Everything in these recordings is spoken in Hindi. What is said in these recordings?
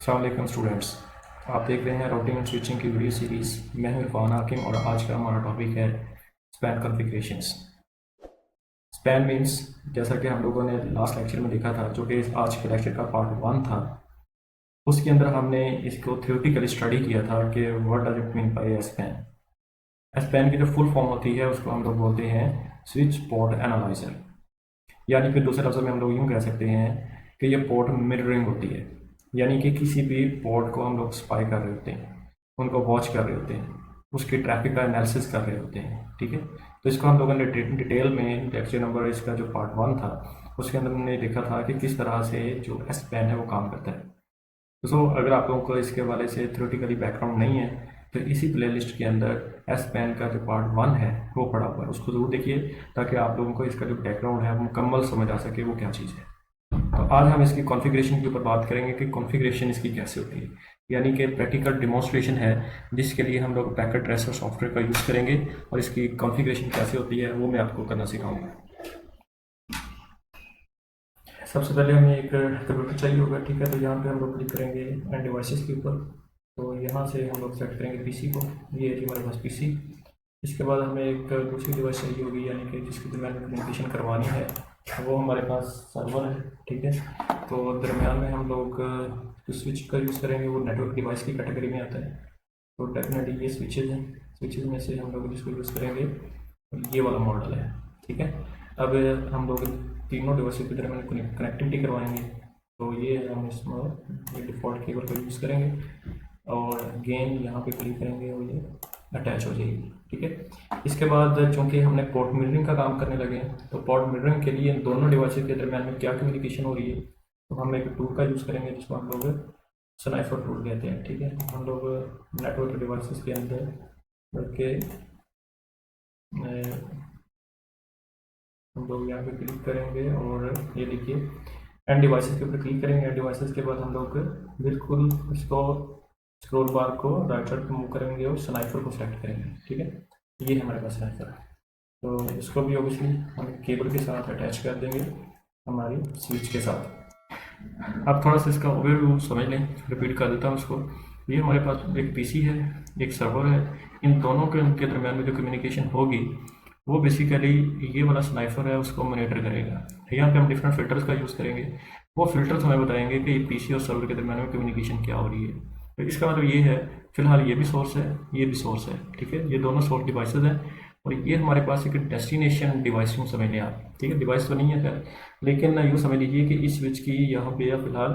अस्सलाम वालेकुम स्टूडेंट्स, आप देख रहे हैं राउटिंग एंड स्विचिंग की वीडियो सीरीज़। मैं हूं इरफान हाकिम और आज का हमारा टॉपिक है स्पैन कॉन्फ़िगरेशंस। स्पैन मीन्स, जैसा कि हम लोगों ने लास्ट लेक्चर में देखा था, जो कि आज के लेक्चर का पार्ट 1 था, उसके अंदर हमने इसको थ्योरेटिकली स्टडी किया था कि what does it mean by span. Span की जो फुल फॉर्म होती है उसको हम लोग बोलते हैं स्विच पोर्ट एनालाइजर, यानी फिर दूसरे लफ्ज़ों में हम लोग यूँ कह सकते हैं कि ये पोर्ट मिररिंग होती है, यानी कि किसी भी पोर्ट को हम लोग स्पाई कर रहे होते हैं, उनको वॉच कर रहे होते हैं, उसकी ट्रैफिक का एनालिसिस कर रहे होते हैं। ठीक है, तो इसको हम लोगों ने डिटेल में लेक्चर नंबर इसका जो पार्ट 1 था उसके अंदर हमने देखा था कि किस तरह से जो एस पेन है वो काम करता है। तो अगर आप लोगों को इसके वाले से थ्योरेटिकली बैकग्राउंड नहीं है तो इसी प्लेलिस्ट के अंदर एस पेन का जो पार्ट 1 है वो पड़ा हुआ है, उसको ज़रूर देखिए ताकि आप लोगों को इसका जो बैकग्राउंड है वो मुकम्मल समझ आ सके वो क्या चीज़ है। तो आज हम इसकी कॉन्फ़िगरेशन के ऊपर बात करेंगे कि कॉन्फ़िगरेशन इसकी कैसे होती है, यानी कि प्रैक्टिकल डिमॉन्स्ट्रेशन है जिसके लिए हम लोग पैकेट ट्रेसर सॉफ्टवेयर का यूज़ करेंगे और इसकी कॉन्फ़िगरेशन कैसे होती है वो मैं आपको करना सिखाऊंगा। सबसे पहले हमें एक कंप्यूटर चाहिए होगा। ठीक है, तो यहाँ पे हम लोग क्लिक करेंगे एंड डिवाइसेस के ऊपर। तो यहाँ से हम लोग सेलेक्ट करेंगे पीसी को। ये है जी हमारे पास पीसी। इसके बाद हमें एक दूसरी डिवाइस चाहिए होगी, यानी कि जिसकी दरम्यान में कम्युनिकेशन करवानी है, वो हमारे पास सर्वर है। ठीक है, तो दरम्यान में हम लोग जो स्विच का यूज़ करेंगे वो नेटवर्क डिवाइस की कैटेगरी में आता है। तो डेफिनेटली ये स्विचेज हैं, स्विचेज में से हम लोग जिसको यूज़ करेंगे ये वाला मॉडल है। ठीक है, अब हम लोग तीनों डिवाइस की तरह मैंने कनेक्टिविटी करवाएंगे। तो ये हम इसमें ये डिफ़ॉल्ट केबल का यूज़ करेंगे और गेन यहाँ पे क्लिक करेंगे और ये अटैच हो जाएगी। ठीक है, इसके बाद चूँकि हमने पोर्ट मिररिंग का काम करने लगे हैं तो पोर्ट मिररिंग के लिए इन दोनों डिवाइसेस के दरम्यान में क्या कम्युनिकेशन हो रही है, तो हम एक टूल का यूज़ करेंगे जिसको हम लोग स्नाइपर टूल कहते हैं। ठीक है, हम लोग नेटवर्क डिवाइसेस के अंदर करके हम लोग यहाँ पे क्लिक करेंगे और ये देखिए एंड डिवाइसेस के ऊपर क्लिक करेंगे। एंड डिवाइसेस के बाद हम लोग बिल्कुल इसको स्क्रॉल बार को राइट साइड पे मूव करेंगे और स्नाइपर को सेलेक्ट करेंगे। ठीक है, ये हमारे पास स्नाइपर है। तो इसको भी ऑब्वियसली हम केबल के साथ अटैच कर देंगे हमारी स्विच के साथ। आप थोड़ा सा इसका ओवरव्यू समझ लें, रिपीट कर देता हूँ उसको। ये हमारे पास एक पीसी है, एक सर्वर है। इन दोनों के दरम्यान में जो कम्युनिकेशन होगी वो बेसिकली ये वाला स्नाइपर है उसको मॉनिटर करेगा। यहाँ पे हम डिफरेंट फिल्टर्स का यूज़ करेंगे, वो फिल्टर्स हमें बताएंगे कि पीसी और सर्वर के दरम्यान में कम्युनिकेशन क्या हो रही है। तो इसका मतलब ये है, फिलहाल ये भी सोर्स है, ये भी सोर्स है। ठीक है, ये दोनों सोर्स डिवाइसेज हैं और ये हमारे पास एक डेस्टिनेशन डिवाइस यूँ समझ लें आप। ठीक है, डिवाइस तो नहीं है खैर, लेकिन यूँ समझ लीजिए कि इस स्विच की यहाँ पे फिलहाल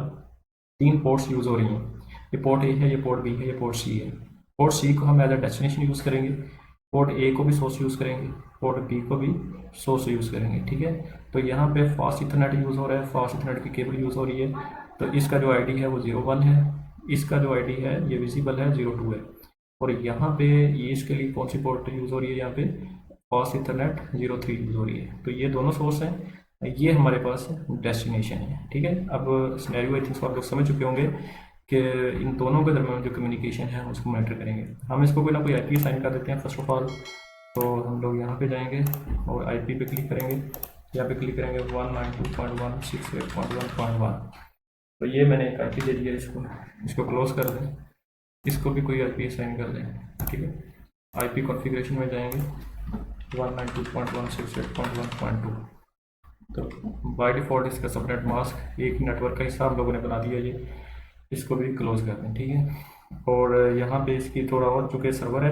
3 पोर्ट्स यूज़ हो रही हैं। ये पोर्ट ए है, ये पोर्ट बी है, ये पोर्ट सी है। पोर्ट सी को हम एज अ डेस्टिनेशन यूज़ करेंगे, पोर्ट ए को भी सोर्स यूज़ करेंगे, पोर्ट बी को भी सोर्स यूज़ करेंगे। ठीक है, तो यहाँ पे फास्ट इथरनेट यूज़ हो रहा है, फास्ट इथरनेट की केबल यूज़ हो रही है। तो इसका जो आईडी है वो 01 है, इसका जो आईडी है ये विजिबल है 02 है। और यहाँ पे ये इसके लिए कौन सी पोर्ट यूज़ हो रही है, यहाँ पे फास्ट इथरनेट 03 यूज़ हो रही है। तो ये दोनों सोर्स हैं, ये हमारे पास डेस्टिनेशन है। ठीक है, अब सिनेरियो आई थिंक आप लोग समझ चुके होंगे कि इन दोनों के दरमियान जो कम्युनिकेशन है उसको मॉनिटर करेंगे। हम इसको कोई ना कोई आईपी साइन कर देते हैं फर्स्ट ऑफ ऑल। तो हम लोग यहाँ पे जाएंगे और आईपी पे क्लिक करेंगे, यहाँ पे क्लिक करेंगे 192.168.1.1। तो ये मैंने एक आईपी दे दिया, इसको क्लोज कर दें, इसको भी कोई आईपी साइन कर दें। ठीक है, आईपी कॉन्फ़िगरेशन में जाएंगे 192.168.1.2। तो बाय डिफ़ॉल्ट इसका सबनेट मास्क एक नेटवर्क का हिस्सा हम लोगों ने बना दिया, ये इसको भी क्लोज कर दें। ठीक है, और यहाँ पे इसकी थोड़ा और चूँकि सर्वर है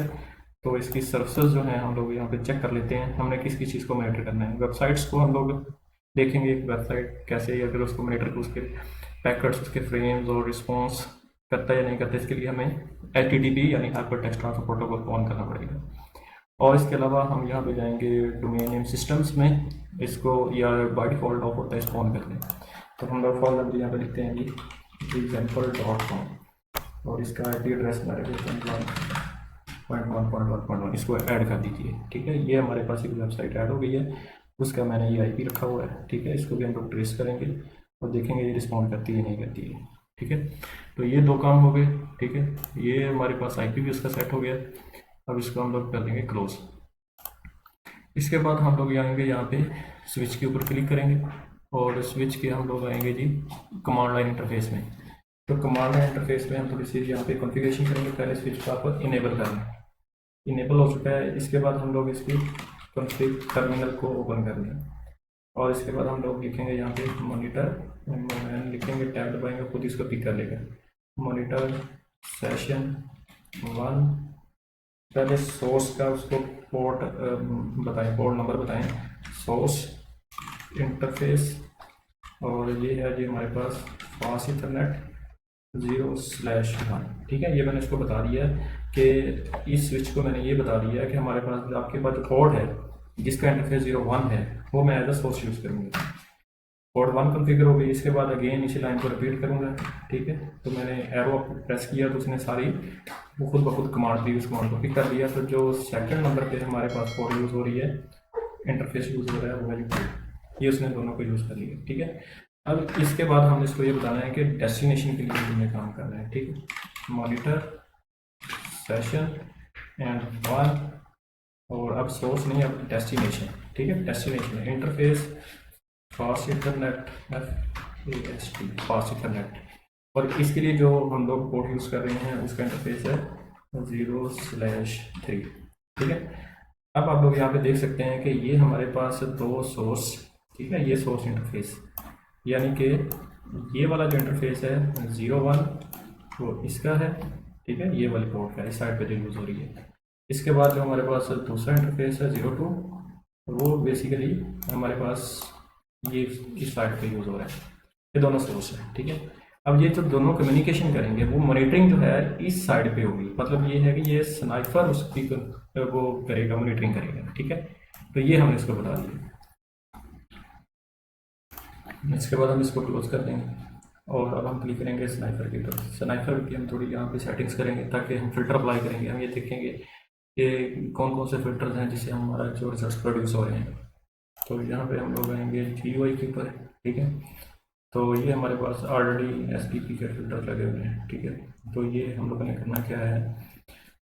तो इसकी सर्विसेज जो हैं हम लोग यहाँ पे चेक कर लेते हैं हमने किस किस चीज़ को मॉनिटर करना है। वेबसाइट्स को हम लोग देखेंगे, एक वेबसाइट कैसे अगर उसको मॉनिटर कर उसके पैकेट्स, उसके फ्रेम्स और रिस्पॉन्स करता है या नहीं करता, इसके लिए हमें HTTP यानी हाइपर टेक्स्ट ट्रांसफर प्रोटोकॉल को ऑन करना पड़ेगा। और इसके अलावा हम यहाँ पे जाएंगे डोमेन नेम सिस्टम्स में, इसको या बाय डिफ़ॉल्ट ऑफ होता है इसको ऑन कर दें। तो हम लोग फॉर एग्जाम्पल यहाँ पे लिखते हैं जी example.com और इसका IP एड्रेस हमारे 1.1.1.1 इसको ऐड कर दीजिए। ठीक है, ये हमारे पास एक वेबसाइट ऐड हो गई है, उसका मैंने ये IP रखा हुआ है। ठीक है, इसको भी हम लोग ट्रेस करेंगे और देखेंगे ये रिस्पॉन्ड करती है नहीं करती है। ठीक है, तो ये 2 काम हो गए। ठीक है, ये हमारे पास IP भी उसका सेट हो गया। अब इसको हम लोग कर देंगे क्लोज। इसके बाद हम लोग आएंगे यहाँ पे स्विच के ऊपर क्लिक करेंगे और स्विच के हम लोग आएंगे जी कमांड लाइन इंटरफेस में। तो कमांड इंटरफेस में हम थोड़ी सी यहाँ पे कॉन्फ़िगरेशन करेंगे। पहले स्विच को आपको इनेबल करना है, इनेबल हो चुका है। इसके बाद हम लोग इसकी कॉन्फ़िग टर्मिनल को ओपन कर लेंगे और इसके बाद हम लोग लिखेंगे यहाँ पे मॉनिटर, लिखेंगे टैब दबाएंगे, खुद इसको पिक कर लेगा। मॉनिटर सेशन 1, पहले सोर्स का उसको पोर्ट बताएं, पोर्ट नंबर बताएं, सोर्स इंटरफेस, और ये है जी हमारे पास फास्ट इथरनेट 0/1। ठीक है, ये मैंने इसको बता दिया है कि इस स्विच को मैंने ये बता दिया है कि हमारे पास आपके पास जो पोर्ट है जिसका इंटरफेस 0/1 है वो मैं एज अ सोर्स यूज़ करूँगा। पोर्ट 1 कॉन्फ़िगर हो गई, इसके बाद अगेन इसी लाइन को रिपीट करूँगा। ठीक है, तो मैंने एरो प्रेस किया तो उसने सारी वो खुद ब खुद कमांड थी, उस कमांड को पिक कर लिया। तो जो सेकंड नंबर पे हमारे पास पोर्ट यूज़ हो रही है, इंटरफेस यूज़ हो रहा है, वो वैल्यू ये उसने दोनों को यूज़ कर लिया। ठीक है, अब इसके बाद हमने इसको ये बताना है कि डेस्टिनेशन के लिए हमने काम करना है। ठीक है, मॉनिटर सेशन एंड 1, और अब सोर्स नहीं, अब डेस्टिनेशन। ठीक है, destination interface fast Ethernet FAST fast Ethernet, और इसके लिए जो हम लोग पोर्ट यूज़ कर रहे हैं उसका इंटरफेस है 0/3। ठीक है, अब आप लोग यहाँ पे देख सकते हैं कि ये हमारे पास दो सोर्स, ठीक है, ये सोर्स इंटरफेस, यानी कि ये वाला जो इंटरफेस है 0/1 वो इसका है। ठीक है, ये वाली पोर्ट का इस साइड पे जो यूज़ हो रही है। इसके बाद जो हमारे पास दूसरा इंटरफेस है 0/2, वो बेसिकली हमारे पास ये इस साइड पे यूज़ हो रहा है। ये दोनों सोर्स है। ठीक है, अब ये जो दोनों कम्युनिकेशन करेंगे वो मॉनिटरिंग जो है इस साइड पे होगी, मतलब ये है कि ये स्नाइपर उसकी वो करेगा, मॉनिटरिंग करेगा। ठीक है, तो ये हमने इसको बता दिया। इसके बाद हम इसको क्लोज कर देंगे और अब हम क्लिक करेंगे स्नाइपर की तरफ। स्नाइपर की हम थोड़ी यहाँ पे सेटिंग्स करेंगे ताकि हम फिल्टर अप्लाई करेंगे। हम ये देखेंगे कि कौन कौन से फिल्टर्स हैं जिससे हमारा जो रिजल्ट प्रोड्यूस हो रहे हैं। तो यहाँ पे हम लोग आएंगे GUI के ऊपर। ठीक है, तो ये हमारे पास ऑलरेडी SPP के फिल्टर लगे हुए हैं। ठीक है, तो ये हम लोगों ने करना क्या है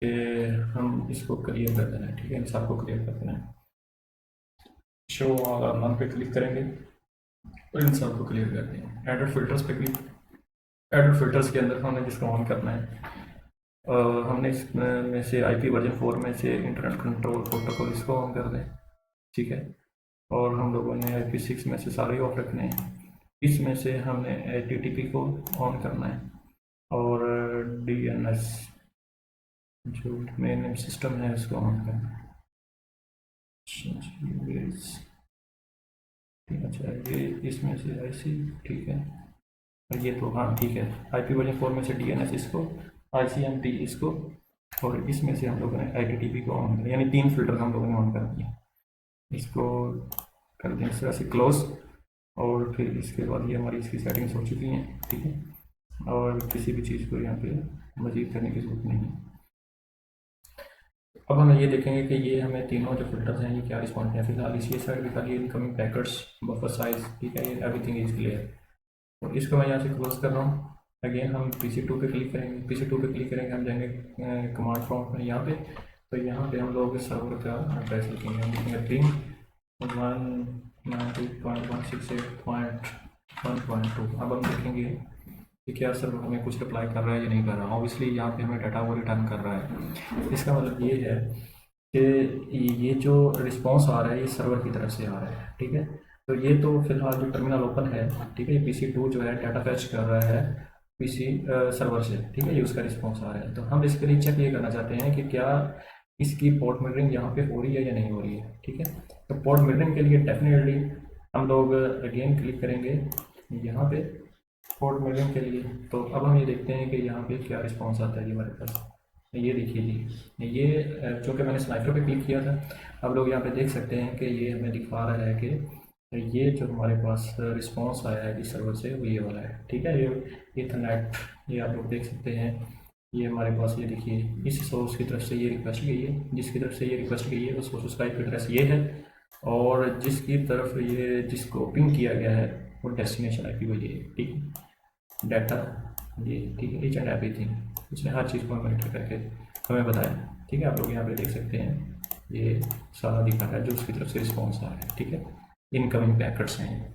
कि हम इसको क्लियर कर देना है। ठीक है, इन सबको क्लियर कर देना है। शो और नन पे क्लिक करेंगे और इन सबको क्लियर कर देंगे। एडिट फिल्टर्स पे क्लिक, एडिट फिल्टर्स के अंदर हमने जिसको ऑन करना है, हमने इसमें से IP वर्जन 4 में से इंटरनेट कंट्रोल प्रोटोकॉल इसको ऑन कर दें। ठीक है, और हम लोगों ने IP6 में से सारे ऑफ रखने हैं। इसमें से हमने HTTP को ऑन करना है और DNS जो मेन सिस्टम है इसको ऑन करना है। अच्छा, ये इसमें से IC, ठीक है, और ये तो हाँ ठीक है, IP वर्जन 4 में से DNS इसको, ICMP इसको, और इसमें से हम लोगों ने HTTP को ऑन किया, यानी 3 फिल्टर हम लोगों ने ऑन कर दिए। इसको कर दें इस तरह से क्लोज, और फिर इसके बाद ये हमारी इसकी सेटिंग्स हो चुकी हैं। ठीक है, और किसी भी चीज़ को यहाँ पे मज़ीद करने की ज़रूरत नहीं है। अब हम ये देखेंगे कि ये हमें तीनों जो फिल्टर्स हैं ये क्या रिस्पॉन्स है। फिलहाल इसी साइड भी खाली इनकमिंग पैकेट्स, बफर साइज, ठीक है, ये एवरीथिंग इज क्लियर। तो इसको मैं यहाँ से क्लोज कर रहा हूँ। अगेन हम PC2 पे क्लिक करेंगे, PC2 पे क्लिक करेंगे, हम जाएंगे कमांड प्रॉम्प्ट में यहाँ पे। तो यहाँ पे हम लोग सर्वर का एड्रेस लिखेंगे, हम लिखेंगे पिंग 192.168.1.2। अब हम देखेंगे कि क्या सर्वर हमें कुछ रिप्लाई कर रहा है या नहीं कर रहा। ऑब्वियसली यहाँ पे हमें डाटा वो रिटर्न कर रहा है। इसका मतलब ये है कि ये जो रिस्पॉन्स आ रहा है ये सर्वर की तरफ से आ रहा है। ठीक है, तो ये तो फिलहाल जो टर्मिनल ओपन है, ठीक है, PC2 जो है डाटा फैच कर रहा है PC सर्वर से। ठीक है, ये उसका रिस्पॉन्स आ रहा है। तो हम इसके लिए चेक ये करना चाहते हैं कि क्या इसकी पोर्ट मिररिंग यहाँ पे हो रही है या नहीं हो रही है। ठीक है, तो पोर्ट मिररिंग के लिए डेफिनेटली हम लोग अगेन क्लिक करेंगे यहाँ पे पोर्ट मिररिंग के लिए। तो अब हम ये देखते हैं कि यहाँ पे क्या रिस्पॉन्स आता है जी हमारे पास। ये देखिए जी, ये जो कि मैंने स्नाइपर पे क्लिक किया था, अब लोग यहाँ पे देख सकते हैं कि ये हमें दिखा रहा है कि ये जो हमारे पास रिस्पॉन्स आया है जिस सर्वर से वो ये वाला है। ठीक है, ये इथरनेट, ये आप लोग देख सकते हैं, ये हमारे पास, ये देखिए इस सोर्स की तरफ से ये रिक्वेस्ट गई है, जिसकी तरफ से ये रिक्वेस्ट गई है वो सोर्स का IP एड्रेस ये है, और जिसकी तरफ ये जिसको पिंग किया गया है वो डेस्टिनेशन IP वो ये है। ठीक है, डाटा ये, ठीक है, ईच एंड एवरीथिंग उसने हर चीज़ को मॉनिटर करके हमें बताया। ठीक है, आप लोग यहाँ पे देख सकते हैं ये सारा दिखा रहा है जो उसकी तरफ से रिस्पॉन्स आ रहा है। ठीक है, इनकमिंग पैकेट्स हैं।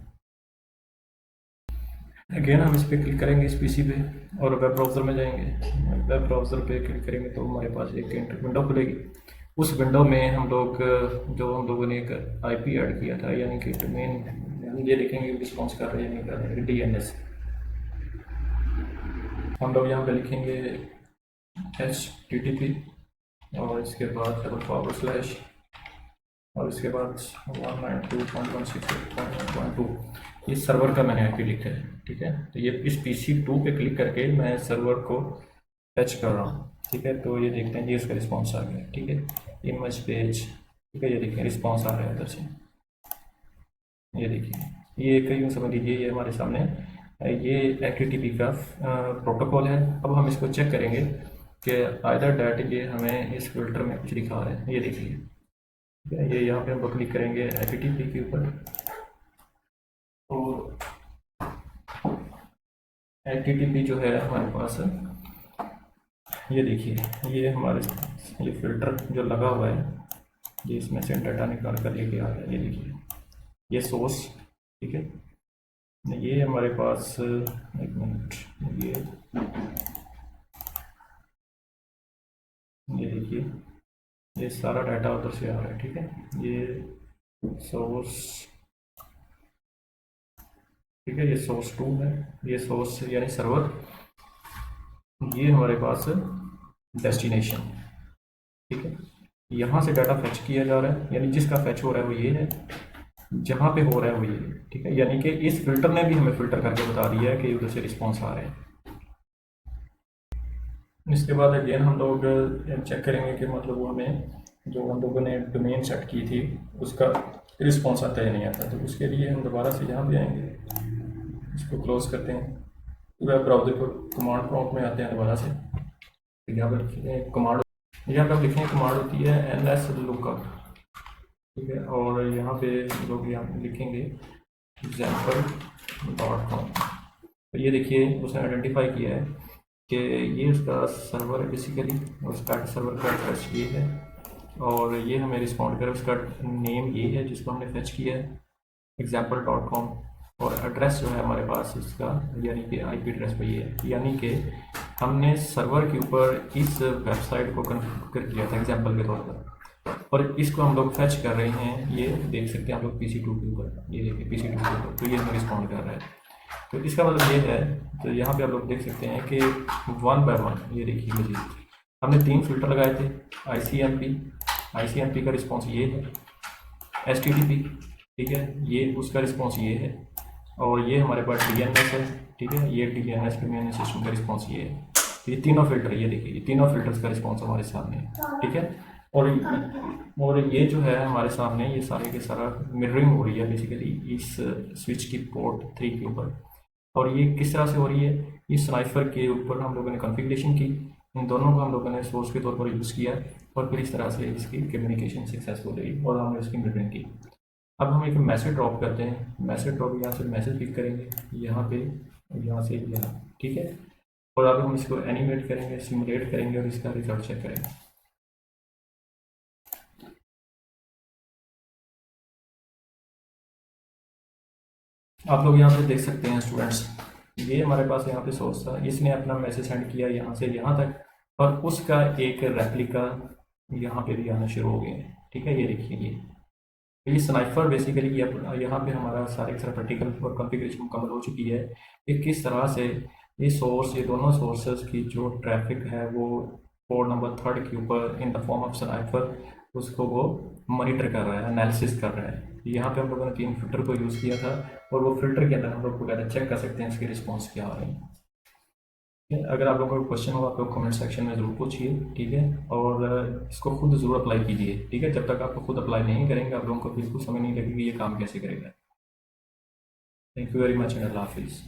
अगेन हम इस पर क्लिक करेंगे इस पीसी पे और वेब ब्राउज़र में जाएंगे। वेब ब्राउज़र पे क्लिक करेंगे तो हमारे पास एक विंडो खुलेगी। उस विंडो में हम लोग जो हम लोगों ने एक आईपी ऐड किया था, यानी कि डोमेन, ये देखेंगे रिस्पॉन्स कर रहे हैं नहीं कर रहे हैं, डीएनएस। हम लोग यहाँ पे लिखेंगे HTTP और इसके बाद // और इसके बाद 192.168.1.2, ये सर्वर का मैंने आईपी लिखा है। ठीक है, तो ये इस PC2 पे क्लिक करके मैं सर्वर को टच कर रहा हूँ। ठीक है, तो ये देखते हैं जी इसका रिस्पॉन्स आ गया। ठीक है, इमेज पेज, ठीक है, ये देखिए रिस्पॉन्स आ रहा है उधर से। ये देखिए ये एक यूँ समझ लीजिए ये हमारे सामने ये HTTP का प्रोटोकॉल है। अब हम इसको चेक करेंगे कि आइदर डैट ये हमें इस फिल्टर में कुछ दिखा रहा है। ये देखिए ये यहाँ पे हम क्लिक करेंगे HTTP के ऊपर, तो HTTP जो है हमारे पास, ये देखिए ये हमारे ये फिल्टर जो लगा हुआ है, ये इसमें से डाटा निकाल कर लेके आ रहा है। ये देखिए ये सोर्स, ठीक है, ये हमारे पास, एक मिनट, ये देखिए ये सारा डाटा उधर से आ रहा है। ठीक है, ये सोर्स, ठीक है, ये सोर्स 2 है, ये सोर्स यानी सर्वर, ये हमारे पास डेस्टिनेशन। ठीक है, यहाँ से डाटा फेच किया जा रहा है, यानी जिसका फेच हो रहा है वो ये है, जहाँ पे हो रहा है वो ये, ठीक है, यानी कि इस फिल्टर ने भी हमें फिल्टर करके बता दिया है कि उधर से रिस्पॉन्स आ रहे हैं। इसके बाद अगेन हम लोग चेक करेंगे कि मतलब वो हमें जो हम लोगों ने डोमेन सेट की थी उसका रिस्पॉन्स आता है या नहीं आता। तो उसके लिए हम दोबारा से यहाँ पे आएंगे, इसको क्लोज करते हैं, वेब ब्राउज़र को कमांड प्रॉम्प्ट में आते हैं दोबारा से। यहाँ पर कमांड, यहाँ पर लिखें कमांड होती है ls lookup, ठीक है, और यहाँ पे लोग यहाँ लिखेंगे example.com। तो ये देखिए उसने आइडेंटिफाई किया है कि ये उसका सर्वर है बेसिकली, उसका सर्वर का एड्रेस ये है और ये हमें रिस्पॉन्ड करे, उसका नेम ये है जिसको हमने फेच किया है example.com, और एड्रेस जो है हमारे पास इसका यानी कि आईपी एड्रेस पे ये है, यानी कि हमने सर्वर के ऊपर इस वेबसाइट को कॉन्फ़िगर किया था एग्जाम्पल के तौर पर, और इसको हम लोग फेच कर रहे हैं। ये देख सकते हैं आप लोग PC2 के ऊपर, ये देखिए PC2 के ऊपर, तो ये हमें रिस्पॉन्ड कर रहा है। तो इसका मतलब ये है, तो यहाँ पे आप लोग देख सकते हैं कि 1 बाय 1, ये देखिए मजीद हमने 3 फिल्टर लगाए थे, ICMP का रिस्पॉन्स ये है, HTTP, ठीक है, ये उसका रिस्पॉन्स ये है, और ये हमारे पास DNS है, ठीक है, ये DNS डोमेन सिस्टम का रिस्पॉन्स ये है। तो ये तीनों फिल्टर, ये देखिए ये तीनों फिल्टर्स का रिस्पॉन्स हमारे सामने है। ठीक है, और ये जो है हमारे सामने ये सारे के सारा मिररिंग हो रही है बेसिकली इस स्विच की पोर्ट 3 के ऊपर। और ये किस तरह से हो रही है, इस स्नाइफर के ऊपर हम लोगों ने कॉन्फ़िगरेशन की, इन दोनों को हम लोगों ने सोर्स के तौर पर यूज़ किया और फिर इस तरह से इसकी कम्युनिकेशन सक्सेसफुल रही और हमने इसकी मिररिंग की। अब हम एक मैसेज ड्रॉप करते हैं, मैसेज ड्रॉप यहाँ से मैसेज पिक करेंगे यहाँ पे, यहाँ से यहाँ, ठीक है, और अब हम इसको एनिमेट करेंगे, सिमुलेट करेंगे और इसका रिजल्ट चेक करेंगे। आप लोग यहाँ पे देख सकते हैं स्टूडेंट्स, ये हमारे पास यहाँ पे सोर्स था, इसने अपना मैसेज सेंड किया यहाँ से यहाँ तक, और उसका एक रेप्लिका यहाँ पे भी आना शुरू हो गए। ठीक है, ये देखिए ये स्नाइफर बेसिकली यहाँ पे हमारा सारे सारा प्रैक्टिकल और कॉन्फ़िगरेशन मुकम्मल हो चुकी है कि किस तरह से ये सोर्स, ये दोनों सोर्सेज की जो ट्रैफिक है वो पोर्ट नंबर 3 के ऊपर इन द फॉर्म ऑफ स्नाइफर उसको वो मॉनिटर कर रहा है, एनालिसिस कर रहा है। यहाँ पे हम लोगों ने 3 फिल्टर को यूज़ किया था और वो फिल्टर के अंदर हम लोग वगैरह चेक कर सकते हैं इसके रिस्पॉन्स क्या आ रहे हैं। अगर आप लोगों को क्वेश्चन हो आप लोग कमेंट सेक्शन में ज़रूर पूछिए, ठीक है, और इसको खुद ज़रूर अप्लाई कीजिए। ठीक है, जब तक आप खुद अप्लाई नहीं करेंगे आप लोगों को बिल्कुल समझ नहीं लगेगी ये काम कैसे करेगा। Thank you very much and अल्लाह हाफिज़।